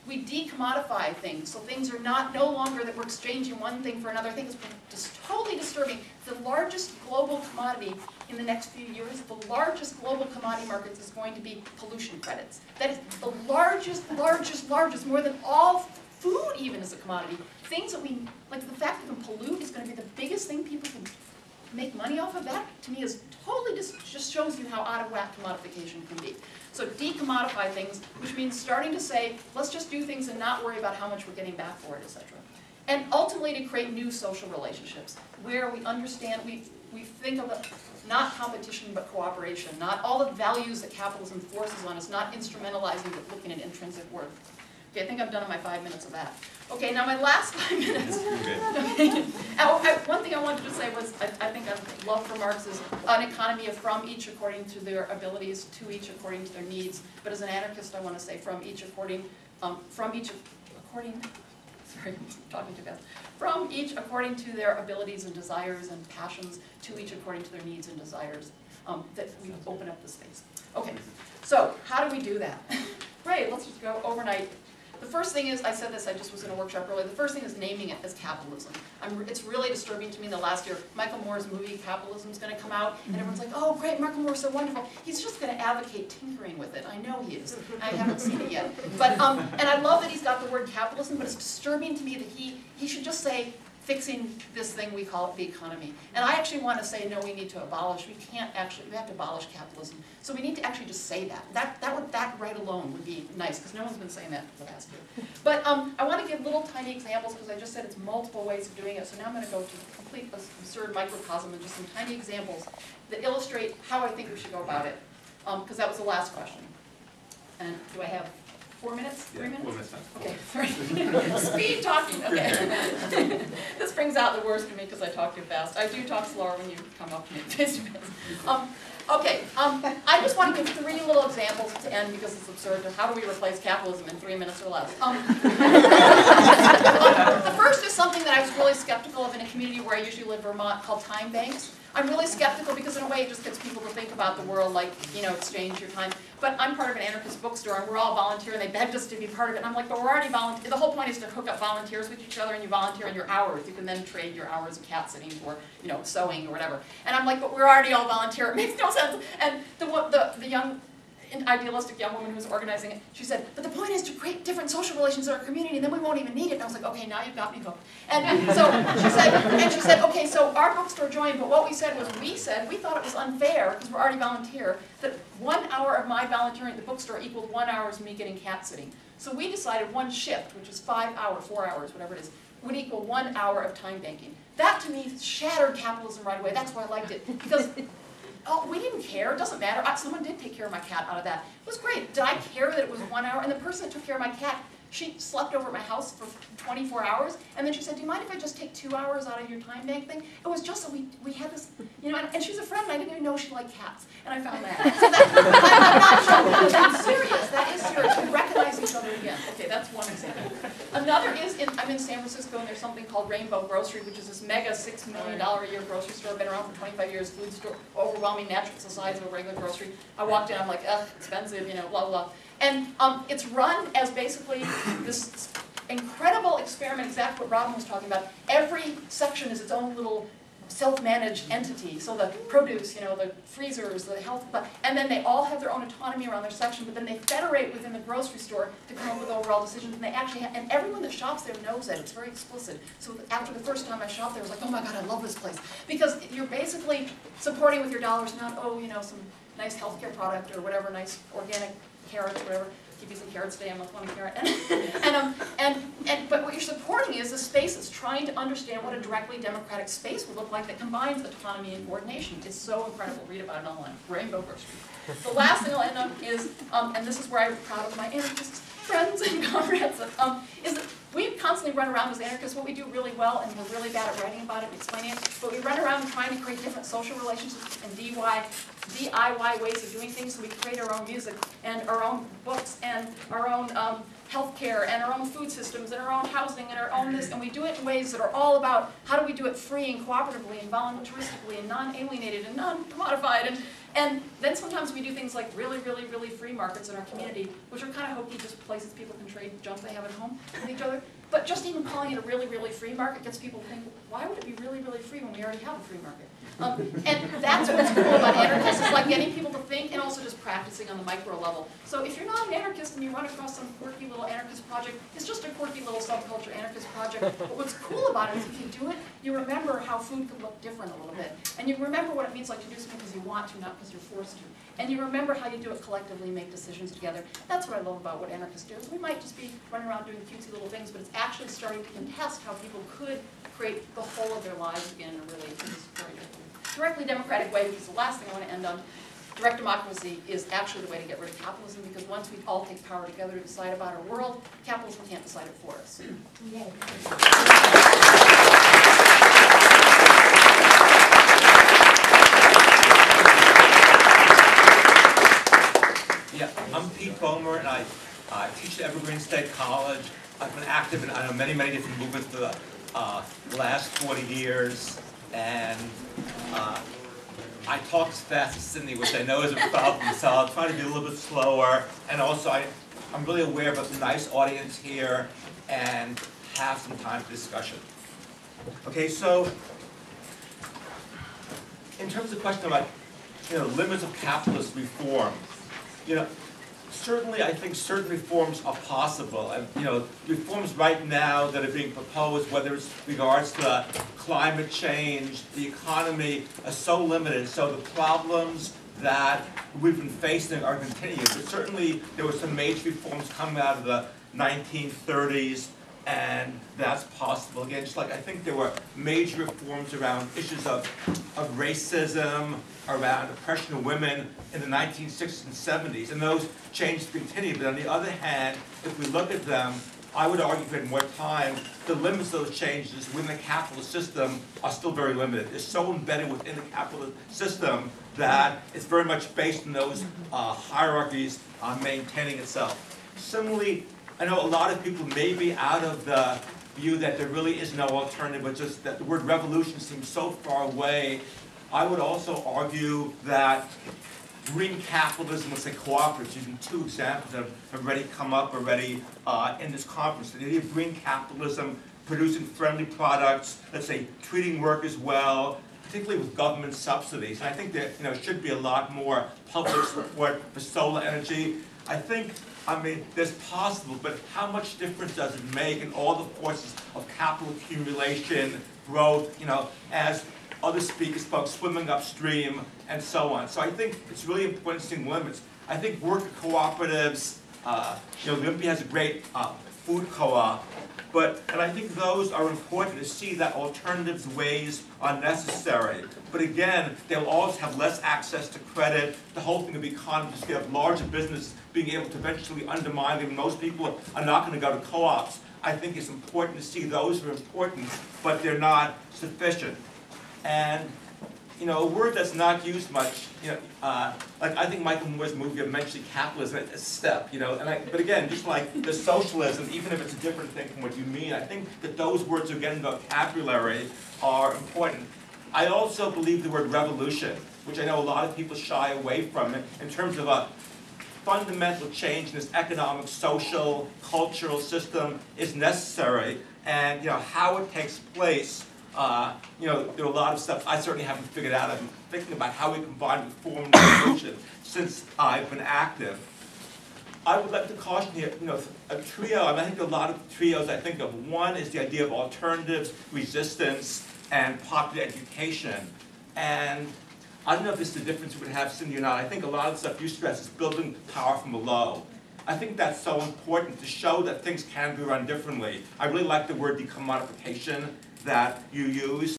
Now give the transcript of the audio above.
We decommodify things, so things are no longer that we're exchanging one thing for another thing. It's just totally disturbing. The largest global commodity in the next few years, the largest global commodity markets is going to be pollution credits. That is the largest, more than all food even is a commodity. Things that we, like the fact that we can pollute is going to be the biggest thing people can make money off of. That, to me, is totally just shows you how out of whack commodification can be. So decommodify things, which means starting to say, let's just do things and not worry about how much we're getting back for it, etc. And ultimately to create new social relationships where we understand, we think of it, not competition but cooperation, not all the values that capitalism forces on us, not instrumentalizing but looking at intrinsic worth. Okay, I think I've done my 5 minutes of that. Okay, now my last 5 minutes. One thing I wanted to say was, I think I love for Marx is an economy of from each according to their abilities, to each according to their needs. But as an anarchist, I want to say from each according to their abilities and desires and passions, to each according to their needs and desires, that we open up the space. Okay, so how do we do that? Great, let's just go overnight. The first thing is, I said this, I just was in a workshop earlier, the first thing is naming it as capitalism. It's really disturbing to me the last year. Michael Moore's movie, Capitalism, is going to come out, and everyone's like, oh great, Michael Moore's so wonderful. He's just going to advocate tinkering with it. I know he is. I haven't seen it yet. But, and I love that he's got the word capitalism, but it's disturbing to me that he should just say, fixing this thing we call it the economy. And I actually want to say, no, we need to abolish. We have to abolish capitalism. So we need to actually just say that. That right alone would be nice, because no one's been saying that for the last year. But I want to give little tiny examples, because I just said it's multiple ways of doing it. So now I'm going to go to a complete absurd microcosm and just some tiny examples that illustrate how I think we should go about it. Because that was the last question. And do I have 4 minutes? 3 minutes? 4 minutes. Okay, 3. Speed talking, okay. This brings out the worst in me because I talk too fast. I do talk slower when you come up to me face to face. Okay, I just want to give 3 little examples to end because it's absurd. How do we replace capitalism in 3 minutes or less? The first is something that I was really skeptical of in a community where I usually live, Vermont, called time banks. I'm really skeptical because in a way it just gets people to think about the world like, you know, exchange your time. But I'm part of an anarchist bookstore and we're all volunteer and they begged us to be part of it. And I'm like, but we're already volunteer. The whole point is to hook up volunteers with each other and you volunteer in your hours. You can then trade your hours of cat sitting for, you know, sewing or whatever. And I'm like, but we're already all volunteer. It makes no sense. And the young, idealistic young woman who was organizing it, she said, but the point is to create different social relations in our community and then we won't even need it. And I was like, okay, now you've got me hooked. And so she said, okay, so our bookstore joined, but what we said was, we thought it was unfair, because we're already volunteer, that 1 hour of my volunteering at the bookstore equaled 1 hour of me getting cat sitting. So we decided one shift, which is 5 hours, 4 hours, whatever it is, would equal 1 hour of time banking. That to me shattered capitalism right away. That's why I liked it. Because oh, we didn't care. It doesn't matter. Someone did take care of my cat out of that. It was great. Did I care that it was 1 hour? And the person that took care of my cat, she slept over at my house for 24 hours. And then she said, do you mind if I just take 2 hours out of your time bank thing? It was just that we had this, you know, and she's a friend, and I didn't even know she liked cats. And I found that. So I'm not joking. That's serious. That is serious. We recognize each other again. Okay, that's one example. Another is, I'm in San Francisco, and there's something called Rainbow Grocery, which is this mega $6 million a year grocery store, been around for 25 years, food store, overwhelming natural size of a regular grocery. I walked in, I'm like, ugh, expensive, you know, blah, blah. And it's run as basically this incredible experiment, exactly what Robin was talking about. Every section is its own little self-managed entity. So the produce, you know, the freezers, the health, and then they all have their own autonomy around their section, but then they federate within the grocery store to come up with overall decisions. And they actually have, and everyone that shops there knows that. It's very explicit. So after the first time I shopped there, I was like, oh my God, I love this place. Because you're basically supporting with your dollars, not, oh, you know, some nice healthcare product or whatever, nice organic carrots, whatever. Give you some carrots today, I'm not one carrot. But what you're supporting is a space that's trying to understand what a directly democratic space would look like that combines autonomy and coordination. It's so incredible. Read about it online. Rainbow Grocery. The last thing I'll end on is, and this is where I'm proud of my anarchist friends and comrades, is that we constantly run around as anarchists. What we do really well, and we're really bad at writing about it and explaining it, but we run around trying to create different social relationships and DIY ways of doing things, so we create our own music and our own books and our own healthcare and our own food systems and our own housing and our own this, and we do it in ways that are all about how do we do it free and cooperatively and voluntaristically and non-alienated and non-commodified, And then sometimes we do things like really, really, really free markets in our community, which are kind of hokey, just places people can trade junk they have at home with each other. But just even calling it a really, really free market gets people to think, why would it be really, really free when we already have a free market? And that's what's cool about anarchists, is like getting people to think and also just practicing on the micro level. So if you're not an anarchist and you run across some quirky little anarchist project, it's just a quirky little subculture anarchist project. But what's cool about it is if you do it, you remember how food could look different a little bit. And you remember what it means like to do something because you want to, not because you're forced to. And you remember how you do it collectively, make decisions together. That's what I love about what anarchists do. We might just be running around doing cutesy little things, but it's actually starting to contest how people could create the whole of their lives again in a really directly democratic way, which is the last thing I want to end on. Direct democracy is actually the way to get rid of capitalism, because once we all take power together to decide about our world, capitalism can't decide it for us. Yay. Yeah, I'm Pete Bohmer, and I teach at Evergreen State College. I've been active in many, many different movements for the last 40 years, and I talk as fast as Sydney, which I know is a problem, so I'll try to be a little bit slower. And also, I'm really aware of a nice audience here and have some time for discussion. Okay, so in terms of the question about limits of capitalist reform, certainly I think certain reforms are possible, and reforms right now that are being proposed, whether it's regards to climate change, the economy, are so limited. So the problems that we've been facing are continuing. But certainly there were some major reforms coming out of the 1930s, and that's possible. Again, just like I think there were major reforms around issues of racism, around oppression of women in the 1960s and 70s, and those changes continue. But on the other hand, if we look at them, I would argue if we had more time, the limits of those changes within the capitalist system are still very limited. It's so embedded within the capitalist system that it's very much based on those hierarchies maintaining itself. Similarly, I know a lot of people may be out of the view that there really is no alternative, but just that the word revolution seems so far away. I would also argue that green capitalism, let's say cooperatives, using two examples that have already come up already in this conference. The idea of green capitalism, producing friendly products, let's say treating workers well, particularly with government subsidies. And I think there should be a lot more public support for solar energy. I mean, there's possible, but how much difference does it make in all the forces of capital accumulation, growth, as other speakers spoke, swimming upstream, and so on. So I think it's really important to see limits. I think worker cooperatives, the Olympia has a great food co-op, and I think those are important to see that alternatives ways are necessary. But again, they'll always have less access to credit. The whole thing of the economy is going to have larger business being able to eventually undermine them. Most people are not going to go to co-ops. I think it's important to see those are important, but they're not sufficient. And a word that's not used much, like I think Michael Moore's movie mentioned capitalism as a step, but again, just like the socialism, even if it's a different thing from what you mean, I think that those words are getting vocabulary are important. I also believe the word revolution, which I know a lot of people shy away from in terms of a fundamental change in this economic, social, cultural system is necessary, and how it takes place. There are a lot of stuff I certainly haven't figured out. I've been thinking about how we combine reform and revolution since I've been active. I would like to caution here, a trio, I think a lot of trios I think of. One is the idea of alternatives, resistance, and popular education. And I don't know if this is the difference we would have, Cindy, or not. I think a lot of the stuff you stress is building power from below. I think that's so important to show that things can be run differently. I really like the word decommodification that you use.